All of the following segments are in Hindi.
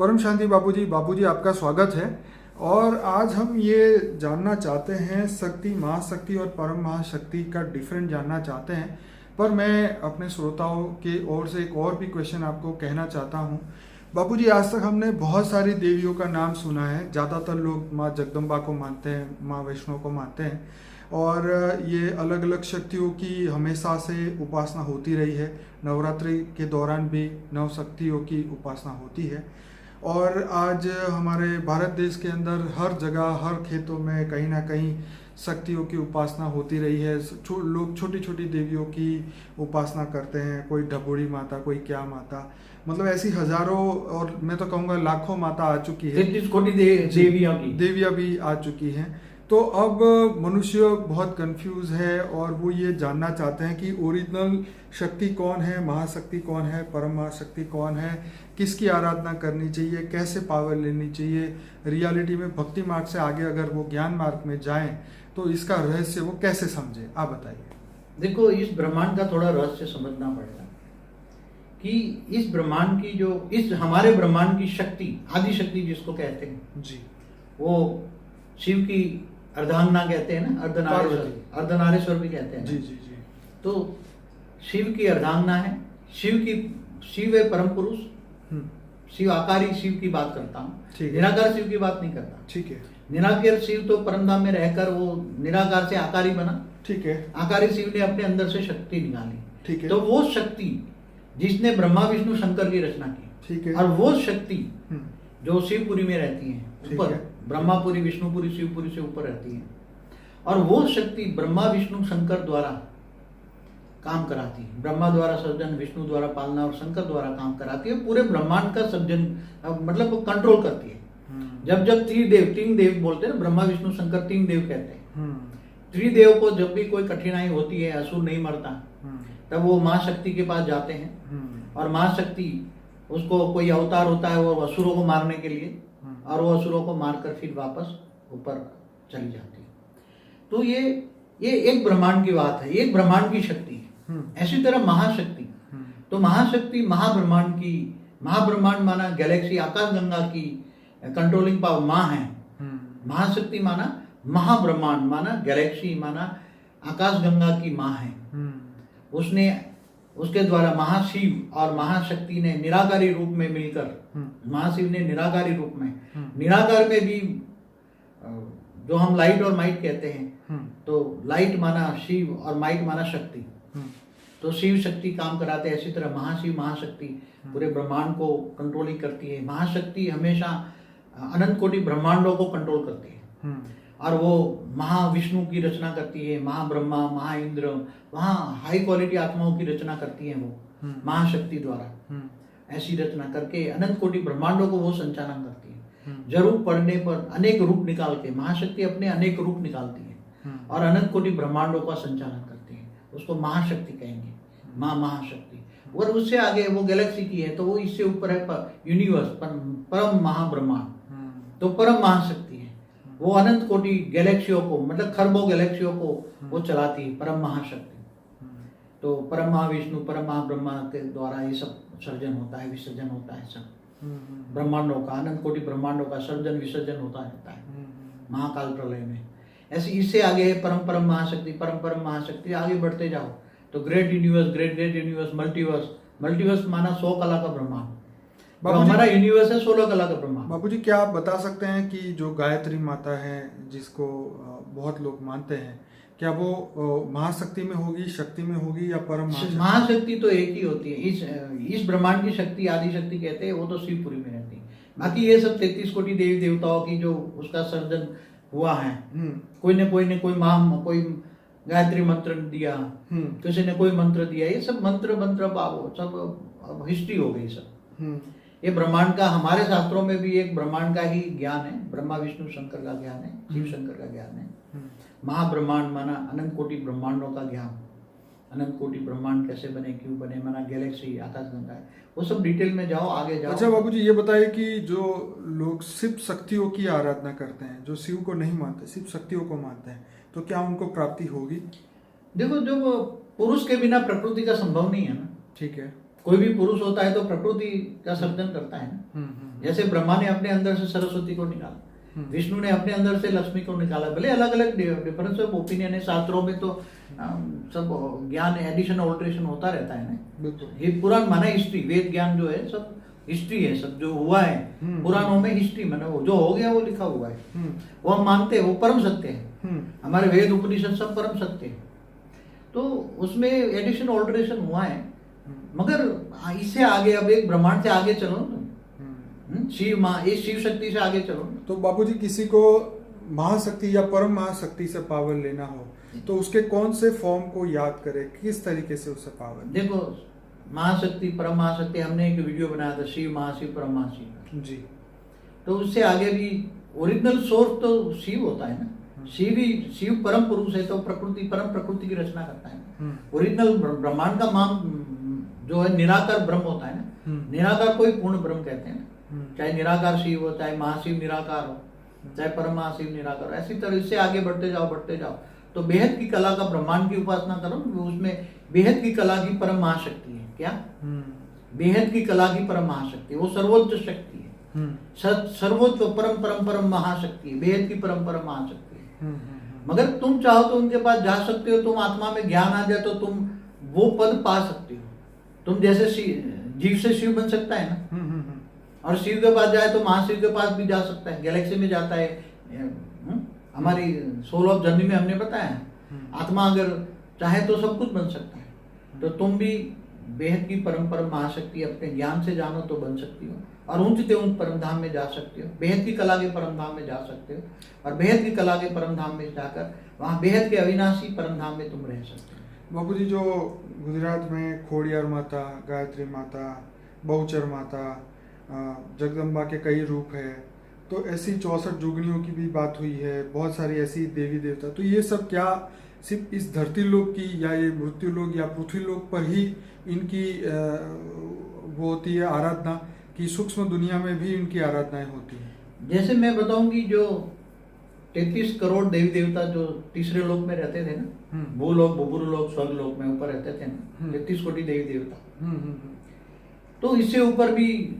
परम शांति बाबूजी आपका स्वागत है। और आज हम ये जानना चाहते हैं शक्ति, महाशक्ति और परम महाशक्ति का डिफरेंट जानना चाहते हैं। पर मैं अपने श्रोताओं की ओर से एक और भी क्वेश्चन आपको कहना चाहता हूँ। बाबूजी, आज तक हमने बहुत सारी देवियों का नाम सुना है। ज़्यादातर लोग माँ जगदम्बा को मानते हैं, माँ वैष्णो को मानते हैं, और ये अलग अलग शक्तियों की हमेशा से उपासना होती रही है। नवरात्रि के दौरान भी नव शक्तियों की उपासना होती है। और आज हमारे भारत देश के अंदर हर जगह, हर खेतों में कहीं ना कहीं शक्तियों की उपासना होती रही है। लोग छोटी छोटी देवियों की उपासना करते हैं, कोई ढबोड़ी माता, कोई क्या माता, मतलब ऐसी हजारों और मैं तो कहूँगा लाखों माता आ चुकी है। 33 कोटि देवियां भी आ चुकी हैं। तो अब मनुष्य बहुत कंफ्यूज है और वो ये जानना चाहते हैं कि ओरिजिनल शक्ति कौन है, महाशक्ति कौन है, परम महाशक्ति कौन है, किसकी आराधना करनी चाहिए, कैसे पावर लेनी चाहिए। रियलिटी में भक्ति मार्ग से आगे अगर वो ज्ञान मार्ग में जाएं तो इसका रहस्य वो कैसे समझे, आप बताइए। देखो, इस ब्रह्मांड का थोड़ा रहस्य समझना पड़ेगा कि इस ब्रह्मांड की इस हमारे ब्रह्मांड की शक्ति, आदि शक्ति जिसको कहते हैं जी, वो शिव की अर्धांगना कहते हैं ना, अर्धनारेश्वर भी कहते हैं। जी जी जी। तो शिव की अर्धांगना है। शिव है परम पुरुष। शिव आकारी शिव की बात करता हूँ, निराकार शिव की बात नहीं करता। ठीक है। निराकार शिव तो परमधाम में रहकर वो निराकार से आकारी बना। ठीक है। आकारी शिव ने अपने अंदर से शक्ति निकाली। ठीक है। तो वो शक्ति जिसने ब्रह्मा विष्णु शंकर की रचना की, ठीक है, और वो शक्ति जो शिवपुरी में रहती है, ऊपर ब्रह्मापुरी, विष्णुपुरी, शिवपुरी से ऊपर रहती है, और वो शक्ति ब्रह्मा विष्णु शंकर द्वारा काम कराती है। ब्रह्मा द्वारा सर्जन, विष्णु द्वारा पालना और शंकर द्वारा काम कराती है। पूरे ब्रह्मांड का सर्जन, मतलब वो कंट्रोल करती है। जब तीन देव बोलते हैं ना, ब्रह्मा विष्णु शंकर तीन देव कहते हैं। त्रिदेव को जब भी कोई कठिनाई होती है, असुर नहीं मरता, तब वो माँ शक्ति के पास जाते हैं। और माँ शक्ति, उसको कोई अवतार होता है वो असुरों को मारने के लिए, और वो असुरों को मारकर फिर वापस ऊपर चली जाती है। तो ये एक ब्रह्मांड की बात है, एक ब्रह्मांड की शक्ति है। ऐसी तरह महाशक्ति, तो महाशक्ति महाब्रह्मांड की, महाब्रह्मांड माना गैलेक्सी, आकाश गंगा की कंट्रोलिंग पावर माँ है। महाशक्ति माना महाब्रह्मांड, माना गैलेक्सी, माना आकाश गंगा की माँ है। उसके द्वारा महाशिव और महाशक्ति ने निराकारी रूप में मिलकर, महाशिव ने निराकारी रूप में, निराकार में भी जो हम लाइट और माइट कहते हैं, तो लाइट माना शिव और माइट माना शक्ति। तो शिव शक्ति काम कराते हैं। ऐसी तरह महाशिव महाशक्ति पूरे ब्रह्मांड को कंट्रोलिंग करती है। महाशक्ति हमेशा अनंत कोटि ब्रह्मांडों को कंट्रोल करती है। और वो महाविष्णु की रचना करती है, महाब्रह्मा, महाइंद्र, वहाँ हाई क्वालिटी आत्माओं की रचना करती है वो महाशक्ति द्वारा। ऐसी रचना करके अनंत कोटि ब्रह्मांडों को वो संचालन करती है। जरूर पड़ने पर अनेक रूप निकाल के महाशक्ति अपने अनेक रूप निकालती है और अनंत कोटि ब्रह्मांडों का संचालन करती है। उसको महाशक्ति कहेंगे, महाशक्ति। और उससे आगे वो गैलेक्सी की है, तो वो इससे ऊपर है यूनिवर्स, परम महाब्रह्मांड, तो परम महाशक्ति है। वो अनंत कोटि गैलेक्सियों को, मतलब खरबों गैलेक्सियों को वो चलाती है, परम महाशक्ति। तो परम महाविष्णु, परम महाब्रह्मा के द्वारा ये सब सर्जन होता है, विसर्जन होता है। सब ब्रह्मांडों का, अनंत कोटि ब्रह्मांडों का सर्जन विसर्जन होता रहता है महाकाल प्रलय में। ऐसे इससे आगे है परम महाशक्ति, परम महाशक्ति। आगे बढ़ते जाओ तो ग्रेट यूनिवर्स, मल्टीवर्स माना 100 कला का ब्रह्मांड। हमारा यूनिवर्स है 16 कला का ब्रह्मांड। बाबूजी, क्या आप बता सकते हैं कि जो गायत्री माता है, जिसको बहुत लोग मानते हैं, क्या वो महाशक्ति में होगी, शक्ति में होगी, या परम महाशक्ति? तो एक ही होती है। इस ब्रह्मांड की शक्ति आदि शक्ति कहते हैं, वो तो शिवपुरी में रहती है। बाकी ये सब 33 कोटि देवी देवताओं की जो उसका सर्जन हुआ है, कोई ने कोई गायत्री मंत्र दिया, किसी ने कोई मंत्र दिया, ये सब मंत्र सब हिस्ट्री हो गई सब। ये ब्रह्मांड का, हमारे शास्त्रों में भी एक ब्रह्मांड का ही ज्ञान है, ब्रह्मा विष्णु शंकर का ज्ञान है, शिव शंकर का ज्ञान है। महाब्रह्मांड माना अनंत कोटि ब्रह्मांडों का ज्ञान। अनंत कोटि ब्रह्मांड कैसे बने, क्यों बने, माना गैलेक्सी, आकाश गंगा है, वो सब डिटेल में जाओ, आगे जाओ। अच्छा बाबूजी, ये बताइए कि जो लोग शिव शक्तियों की आराधना करते हैं, जो शिव को नहीं मानते, शिव शक्तियों को मानते हैं, तो क्या उनको प्राप्ति होगी? देखो, जो पुरुष के बिना प्रकृति का संभव नहीं है ना। ठीक है। कोई भी पुरुष होता है तो प्रकृति का सर्जन करता है ना। जैसे ब्रह्मा ने अपने अंदर से सरस्वती को निकाला, विष्णु ने अपने अंदर से लक्ष्मी को निकाला। भले अलग अलग डिफरेंस ऑफ ओपिनियन है, शास्त्रों में तो सब ज्ञान एडिशन ऑल्ट्रेशन होता रहता है ना। ये पुराण माना हिस्ट्री, वेद ज्ञान जो है सब हिस्ट्री है, सब जो हुआ है पुराणों में हिस्ट्री माना, वो जो हो गया वो लिखा हुआ है, वो हम मानते हैं, वो परम सत्य है। हमारे वेद उपनिषद सब परम सत्य है, तो उसमें एडिशन ऑल्ट्रेशन हुआ है। मगर इससे आगे अब एक ब्रह्मांड से आगे चलो ना, शिव माँ, इस शिव शक्ति से आगे चलो। तो बापूजी किसी को महाशक्ति या परम महाशक्ति से पावर लेना हो तो उसके कौन से फॉर्म को याद करे, किस तरीके से उससे पावर? देखो, महाशक्ति परम महाशक्ति, हमने एक वीडियो बनाया था शिव महाशिव परम महाशिव जी। तो उससे आगे भी ओरिजिनल सोर्स तो शिव होता है ना। शिव परम पुरुष है, तो प्रकृति परम प्रकृति की रचना करता है। ओरिजिनल ब्रह्मांड का मान जो है निराकार ब्रह्म होता है ना। निराकार कोई पूर्ण ब्रह्म कहते हैं, चाहे निराकार शिव हो, चाहे महाशिव निराकार हो, चाहे परम महाशिव निराकार हो। ऐसी तरह से आगे बढ़ते जाओ तो बेहद की कला का ब्रह्मांड की उपासना करो, उसमें बेहद की कला की परम महाशक्ति है। क्या? बेहद की कला की परम महाशक्ति, वो सर्वोच्च शक्ति है, सर्वोच्च परम परम परम महाशक्ति है, बेहद की परम परम महाशक्ति है। मगर तुम चाहो तो उनके पास जा सकते हो, तुम आत्मा में ज्ञान आ जाए तो तुम वो पद पा सकते हो। तुम जैसे जीव से शिव बन सकता है ना, और शिव के पास जाए तो महाशिव के पास भी जा सकता है, गैलेक्सी में जाता है। हमारी सोल ऑफ जर्नी में हमने बताया, आत्मा अगर चाहे तो सब कुछ बन सकता है। तो तुम भी बेहद की परम परम महाशक्ति अपने ज्ञान से जानो तो बन सकती हो, और ऊंचते ऊंच परम धाम में जा सकते हो, बेहद की कला के परम धाम में जा सकते हो, और बेहद की कला के परम धाम में जाकर वहाँ बेहद के अविनाशी परम धाम में तुम रह सकते हो। बापूजी, जो गुजरात में खोड़ियार माता, गायत्री माता, बहुचर माता, जगदम्बा के कई रूप है, तो ऐसी 64 जुगनियों की भी बात हुई है, बहुत सारी ऐसी देवी देवता। तो ये सब क्या सिर्फ इस धरती लोक की या ये मृत्यु लोक या पृथ्वी लोक पर ही इनकी वो होती है आराधना, कि सूक्ष्म दुनिया में भी इनकी आराधनाएं होती हैं? जैसे मैं बताऊंगी, जो 33 करोड़ देवी देवता जो तीसरे लोक में रहते थे ना, भूलोक, भूपुरलोक, स्वर्ग लोक में ऊपर रहते थे ना, 33 कोटि देवी देवता। तो इससे ऊपर भी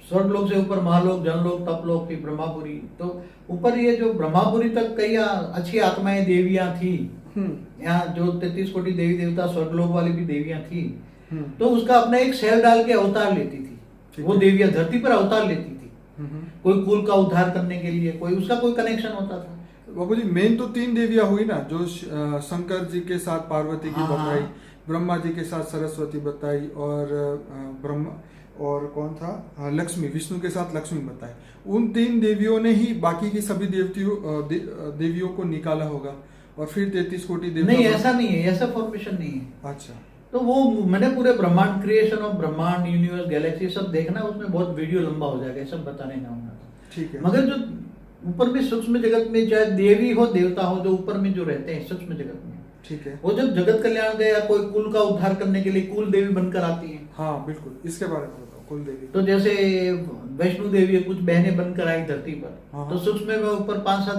स्वर्ग लोक से ऊपर महालोक, जनलोक, तपलोक, फिर ब्रह्मापुरी। तो ऊपर ये जो ब्रह्मापुरी तक कई अच्छी आत्माएं देवियां थी। यहाँ जो 33 कोटि देवी देवता स्वर्गलोक वाली भी देवियां थी, तो उसका अपना एक सेल डाल के अवतार लेती थी। वो देवियां धरती पर अवतार लेती थी, कोई कुल का उद्धार करने के लिए, कोई उसका कोई कनेक्शन होता था। बाबू जी, मेन तो 3 देवियां हुई ना, जो शंकर जी के साथ पार्वती की बताई, ब्रह्मा जी के साथ सरस्वती बताई, और ब्रह्मा और कौन था, लक्ष्मी, विष्णु के साथ लक्ष्मी बताई। उन 3 देवियों ने ही बाकी की सभी देवियों को निकाला होगा, और फिर 33 कोटि देवी। नहीं, ऐसा नहीं है, ऐसा फॉर्मेशन नहीं है। अच्छा, तो वो मैंने पूरे ब्रह्मांड, क्रिएशन ऑफ ब्रह्मांड, यूनिवर्स, गैलेक्सी सब देखना, उसमें बहुत वीडियो लंबा हो जाएगा, सब बताने जाऊंगा। ठीक है। मगर जो ऊपर में सूक्ष्म जगत में, चाहे देवी हो देवता हो, जो ऊपर में जो रहते हैं सूक्ष्म जगत में, ठीक है, वो जब जगत कल्याण दे या कोई कुल का उद्धार करने के लिए कुल देवी बनकर आती है। हाँ बिल्कुल, इसके बारे में बताओ। कुल देवी तो जैसे वैष्णो देवी कुछ बहनें बनकर आई धरती पर, हाँ। तो सूक्ष्म में ऊपर 5-7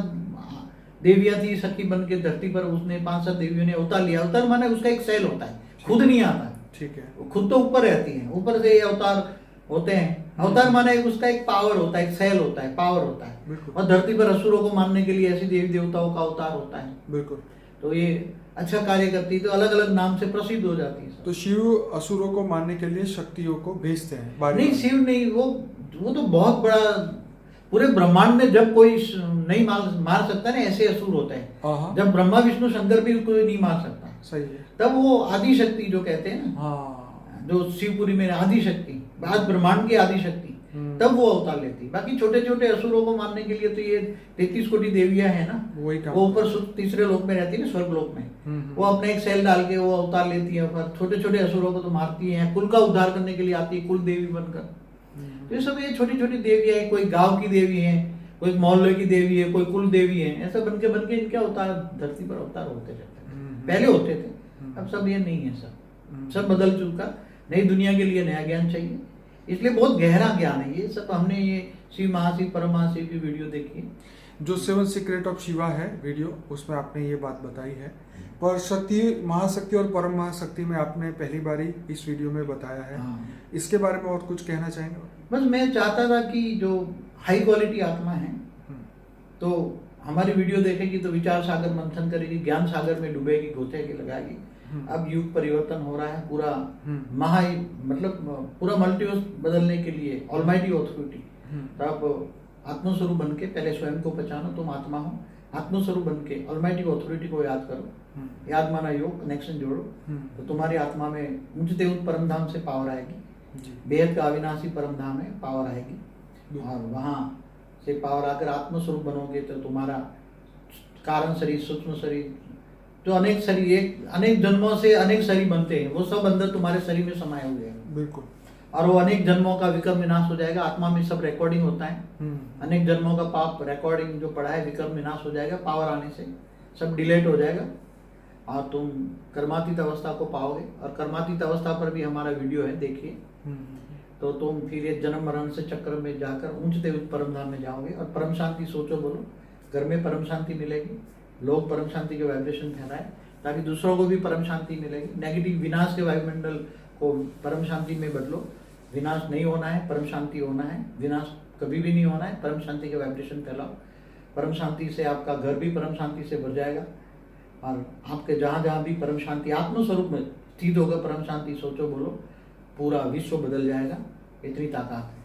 देवियां थी सखी बन के धरती पर, उसने 5-7 देवियों ने अवतार लिया। अवतार माने उसका एक सेल होता है, खुद नहीं आता। ठीक है, खुद तो ऊपर रहती है, ऊपर से ये अवतार होते हैं। अवतार माने उसका एक पावर होता है, एक सेल होता है, पावर होता है। और धरती पर असुरों को मारने के लिए ऐसी देवी देवताओं का अवतार होता है। बिल्कुल। तो ये अच्छा कार्य करती है, तो अलग अलग नाम से प्रसिद्ध हो जाती है। तो शिव असुरों को मारने के लिए शक्तियों को भेजते हैं? नहीं, शिव नहीं, वो तो बहुत बड़ा, पूरे ब्रह्मांड में जब कोई नहीं मार सकता ना, ऐसे असुर होते हैं। जब ब्रह्मा विष्णु शंकर भी कोई नहीं मार सकता, सही है, तब वो आदि शक्ति जो कहते हैं ना, जो शिवपुरी में आदि शक्ति, आज ब्रह्मांड की आदि शक्ति, तब वो अवतार लेती। बाकी छोटे छोटे असुरों को मारने के लिए तो ये 33 कोटि देवियां हैं ना, वो ऊपर तीसरे लोक में रहती है ना, स्वर्ग लोक में। वो अपने एक सेल डाल के वो अवतार लेती है, पर छोटे छोटे असुरों को तो मारती है, कुल का उद्धार करने के लिए आती है, कुल देवी बनकर। तो ये सब ये छोटी छोटी देवियां है, कोई गांव की देवी है, कोई मोहल्ले की देवी है, कोई कुल देवी है, ऐसा बनके इनके अवतार धरती पर अवतार होते रहते हैं। पहले होते थे, अब सब ये नहीं है, सब बदल चुका। नई दुनिया के लिए नया ज्ञान चाहिए, इसलिए बहुत गहरा ज्ञान है ये सब। हमने ये शिव महाशिव परम महाशिव की वीडियो देखी। जो 7 सीक्रेट ऑफ शिवा है वीडियो, उसमें आपने ये बात बताई है। पर शक्ति, महाशक्ति और परम महाशक्ति में आपने पहली बार ही इस वीडियो में बताया है। हाँ। इसके बारे में और कुछ कहना चाहेंगे? बस मैं चाहता था कि जो हाई क्वालिटी आत्मा है तो हमारी वीडियो देखेगी तो विचार सागर मंथन करेगी, ज्ञान सागर में डूबेगी, गोते के लगाएगी। अब युग परिवर्तन हो रहा है, पूरा मतलब पूरा मल्टीवर्स बदलने के लिए ऑलमाइटी ऑथोरिटी। तो अब आत्मस्वरूप बन के पहले स्वयं को पहचानो, तुम आत्मा हो। आत्मस्वरूप बन के ऑलमाइटी ऑथोरिटी को याद करो, याद माना योग, कनेक्शन जोड़ो, तो तुम्हारी आत्मा में ऊंचते उच्च परम धाम से पावर आएगी। बेहद का अविनाशी परम धाम में पावर आएगी, और वहां से पावर आकर आत्मस्वरूप बनोगे तो तुम्हारा कारण शरीर, सूक्ष्म शरीर, जो अनेक शरीर, अनेक जन्मों से अनेक शरीर बनते हैं, वो सब अंदर तुम्हारे शरीर में समाये हुए हैं। बिल्कुल। और वो अनेक जन्मों का विकर्म विनाश हो जाएगा। आत्मा में सब रिकॉर्डिंग होता है, अनेक जन्मों का पाप रिकॉर्डिंग जो पड़ा है, विकर्म विनाश हो जाएगा। पावर आने से सब डिलीट हो जाएगा और तुम कर्मातीत अवस्था को पाओगे। और कर्मातीत अवस्था पर भी हमारा वीडियो है, देखिए। तो तुम फिर ये जन्म मरण से चक्र में जाकर ऊंचते उच्च परम धाम में जाओगे। और परम शांति सोचो, बोलो, घर में परम शांति मिलेगी, लोग परम शांति के वाइब्रेशन फैलाए ताकि दूसरों को भी परम शांति मिलेगी। नेगेटिव विनाश के वायुमंडल को परम शांति में बदलो। विनाश नहीं होना है, परम शांति होना है। विनाश कभी भी नहीं होना है, परम शांति के वाइब्रेशन फैलाओ। परम शांति से आपका घर भी परम शांति से भर जाएगा, और आपके जहाँ जहाँ भी परम शांति आत्मस्वरूप में स्थित होगा, परम शांति सोचो, बोलो, पूरा विश्व बदल जाएगा। इतनी ताकत है।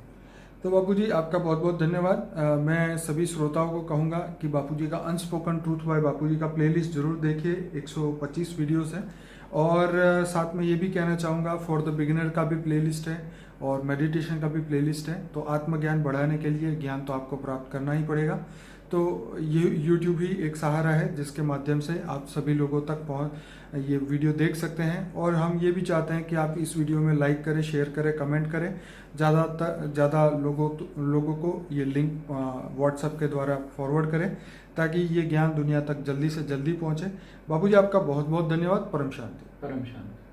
तो बापूजी, आपका बहुत बहुत धन्यवाद। मैं सभी श्रोताओं को कहूँगा कि बापूजी का अनस्पोकन ट्रूथ बाय बापूजी का प्लेलिस्ट जरूर देखिए, 125 वीडियोस हैं। और साथ में ये भी कहना चाहूँगा, फॉर द बिगिनर का भी प्लेलिस्ट है और मेडिटेशन का भी प्लेलिस्ट है। तो आत्मज्ञान बढ़ाने के लिए ज्ञान तो आपको प्राप्त करना ही पड़ेगा। तो ये यूट्यूब ही एक सहारा है जिसके माध्यम से आप सभी लोगों तक ये वीडियो देख सकते हैं। और हम ये भी चाहते हैं कि आप इस वीडियो में लाइक करें, शेयर करें, कमेंट करें, ज़्यादा लोगों को ये लिंक व्हाट्सएप के द्वारा फॉरवर्ड करें ताकि ये ज्ञान दुनिया तक जल्दी से जल्दी पहुँचे। बापूजी, आपका बहुत बहुत धन्यवाद। परम शांति। परम शांति।